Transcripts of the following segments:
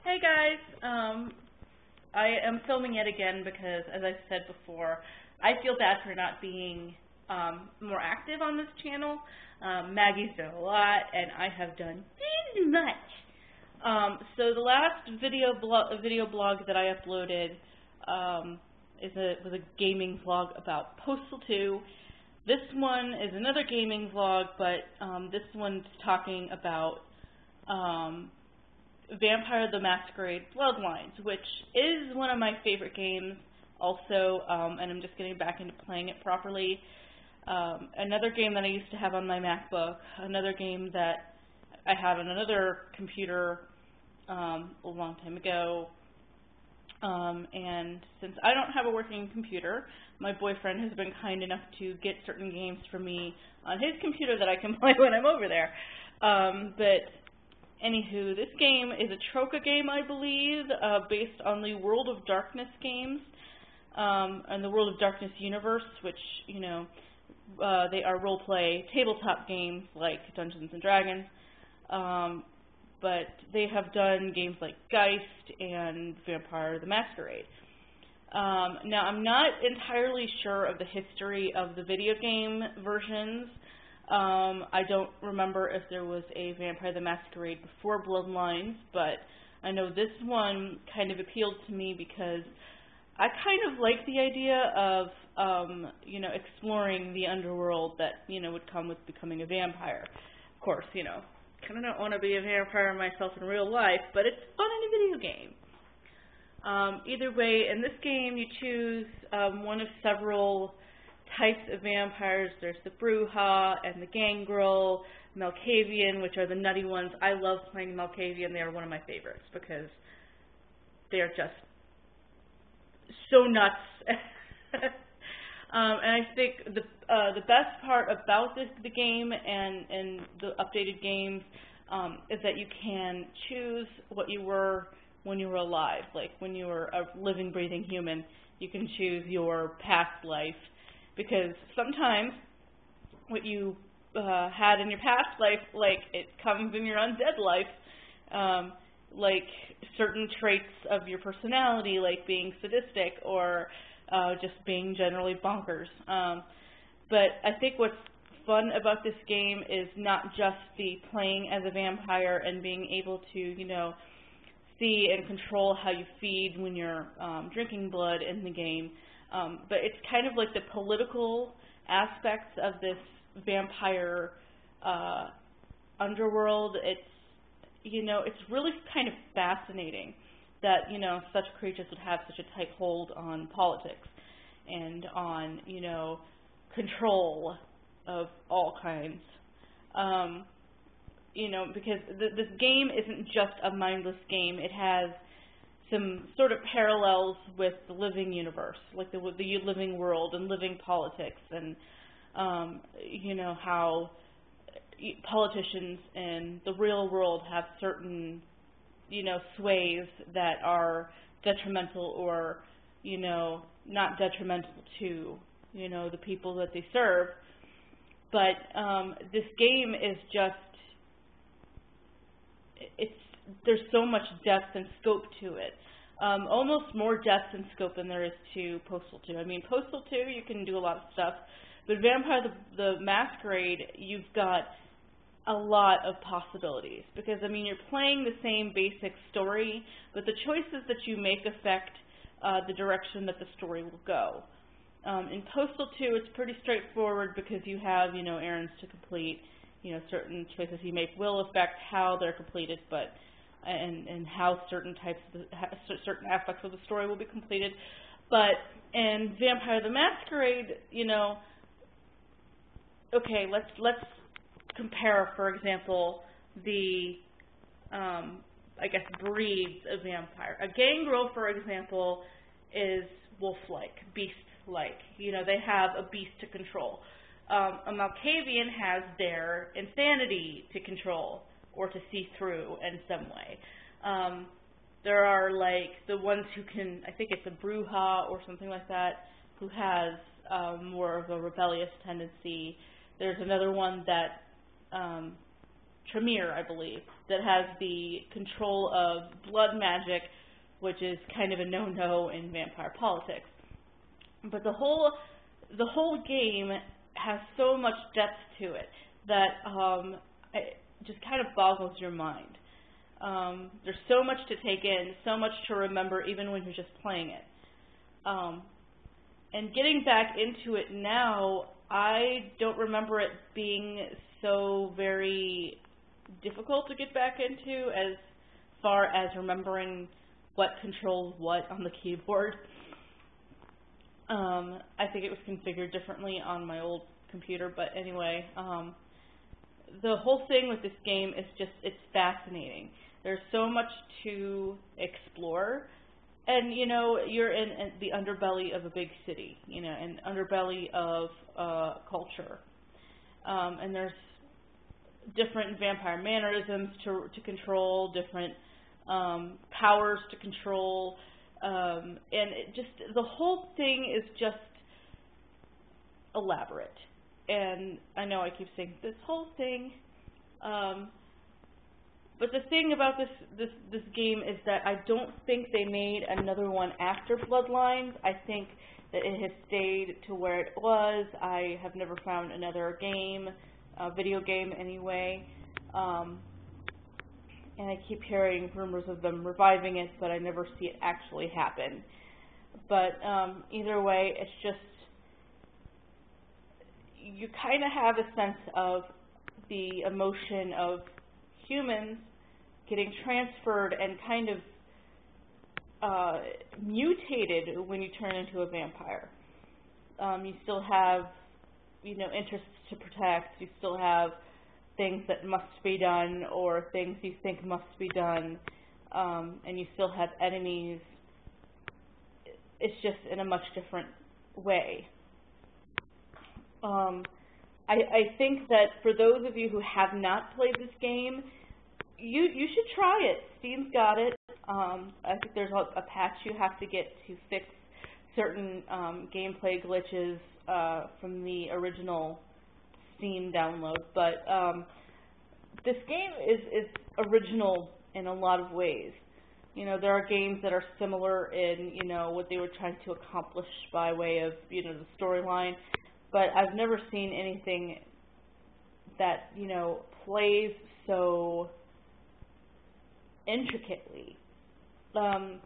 Hey guys, I am filming yet again because, as I said before, I feel bad for not being more active on this channel. Maggie's done a lot, and I have done too much. So the last video blog that I uploaded was a gaming vlog about Postal 2. This one is another gaming vlog, but this one's talking about Vampire the Masquerade Bloodlines, which is one of my favorite games also, and I'm just getting back into playing it properly. Another game that I used to have on my MacBook, another game that I had on another computer a long time ago, and since I don't have a working computer, my boyfriend has been kind enough to get certain games for me on his computer that I can play when I'm over there. But anywho, this game is a Troca game, I believe, based on the World of Darkness games, and the World of Darkness universe, which, you know, they are role-play tabletop games like Dungeons & Dragons, but they have done games like Geist and Vampire the Masquerade. Now, I'm not entirely sure of the history of the video game versions. I don't remember if there was a Vampire the Masquerade before Bloodlines, but I know this one kind of appealed to me because I kind of like the idea of, you know, exploring the underworld that, you know, would come with becoming a vampire. Of course, you know, kind of don't want to be a vampire myself in real life, but it's fun in a video game. Either way, in this game you choose one of several types of vampires. There's the Bruja and the Gangrel, Malkavian, which are the nutty ones. I love playing Malkavian. They are one of my favorites because they are just so nuts. And I think the best part about the game and the updated games is that you can choose what you were when you were alive. Like when you were a living, breathing human, you can choose your past life, because sometimes what you had in your past life, like, it comes in your undead life, like certain traits of your personality, like being sadistic or just being generally bonkers. But I think what's fun about this game is not just the playing as a vampire and being able to, you know, see and control how you feed when you're drinking blood in the game, but it's kind of like the political aspects of this vampire underworld. It's, you know, it's really kind of fascinating that, you know, such creatures would have such a tight hold on politics and on, you know, control of all kinds. You know, because this game isn't just a mindless game. It has some sort of parallels with the living universe, like the living world and living politics, and you know, how politicians in the real world have certain, you know, sways that are detrimental or, you know, not detrimental to, you know, the people that they serve. But this game is just, there's so much depth and scope to it. Almost more depth and scope than there is to Postal 2. I mean, Postal 2, you can do a lot of stuff, but Vampire the Masquerade, you've got a lot of possibilities. Because, I mean, you're playing the same basic story, but the choices that you make affect the direction that the story will go. In Postal 2, it's pretty straightforward because you have, you know, errands to complete. You know, certain choices you make will affect how they're completed, but and how certain certain aspects of the story will be completed. But in Vampire the Masquerade, you know, okay, let's compare, for example, the I guess breeds of vampire. A Gangrel, for example, is wolf-like, beast-like. You know, they have a beast to control. A Malkavian has their insanity to control or to see through in some way. There are, like, the ones who can, I think it's a Bruja or something like that, who has more of a rebellious tendency. There's another one that Tremere, I believe, that has the control of blood magic, which is kind of a no-no in vampire politics. But the whole game has so much depth to it that it just kind of boggles your mind. There's so much to take in, so much to remember, even when you're just playing it. And getting back into it now, I don't remember it being so very difficult to get back into as far as remembering what controls what on the keyboard. I think it was configured differently on my old computer, but anyway, the whole thing with this game is just, it's fascinating. There's so much to explore, and you know, you're in the underbelly of a big city, you know, an underbelly of culture, and there's different vampire mannerisms to control, different powers to control, and it just, the whole thing is just elaborate. And I know I keep saying this whole thing, but the thing about this game is that I don't think they made another one after Bloodlines. I think that it has stayed to where it was. I have never found another game, video game anyway, and I keep hearing rumors of them reviving it, but I never see it actually happen. But either way, it's just, you kind of have a sense of the emotion of humans getting transferred and kind of mutated when you turn into a vampire. You still have, you know, interests to protect. You still have things that must be done or things you think must be done, and you still have enemies. It's just in a much different way. I think that for those of you who have not played this game, you should try it. Steam's got it. I think there's a patch you have to get to fix certain gameplay glitches from the original Steam download, but this game is original in a lot of ways. You know, there are games that are similar in, you know, what they were trying to accomplish by way of, you know, the storyline, but I've never seen anything that, you know, plays so intricately. And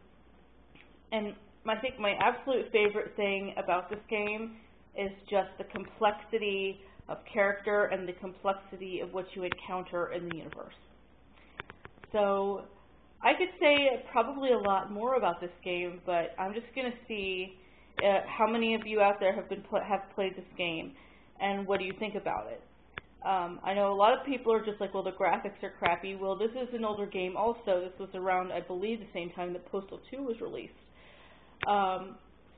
I think my absolute favorite thing about this game is just the complexity of character and the complexity of what you encounter in the universe. So I could say probably a lot more about this game, but I'm just going to see how many of you out there have played this game, and what do you think about it? I know a lot of people are just like, well, the graphics are crappy. Well, this is an older game also. This was around, I believe, the same time that Postal 2 was released.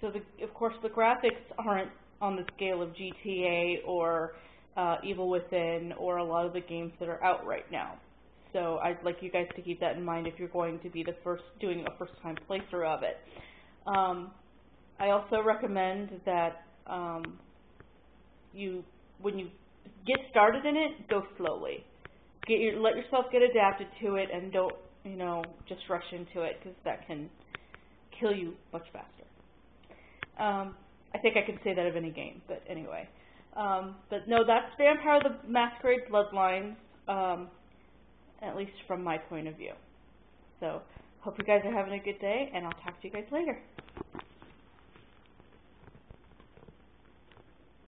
So, of course, the graphics aren't on the scale of GTA or Evil Within or a lot of the games that are out right now. So I'd like you guys to keep that in mind if you're going to be doing a first-time playthrough of it. I also recommend that when you get started in it, go slowly. Let yourself get adapted to it, and don't, you know, just rush into it, because that can kill you much faster. I think I can say that of any game, but anyway. But no, that's Vampire the Masquerade Bloodlines, at least from my point of view. So, hope you guys are having a good day, and I'll talk to you guys later.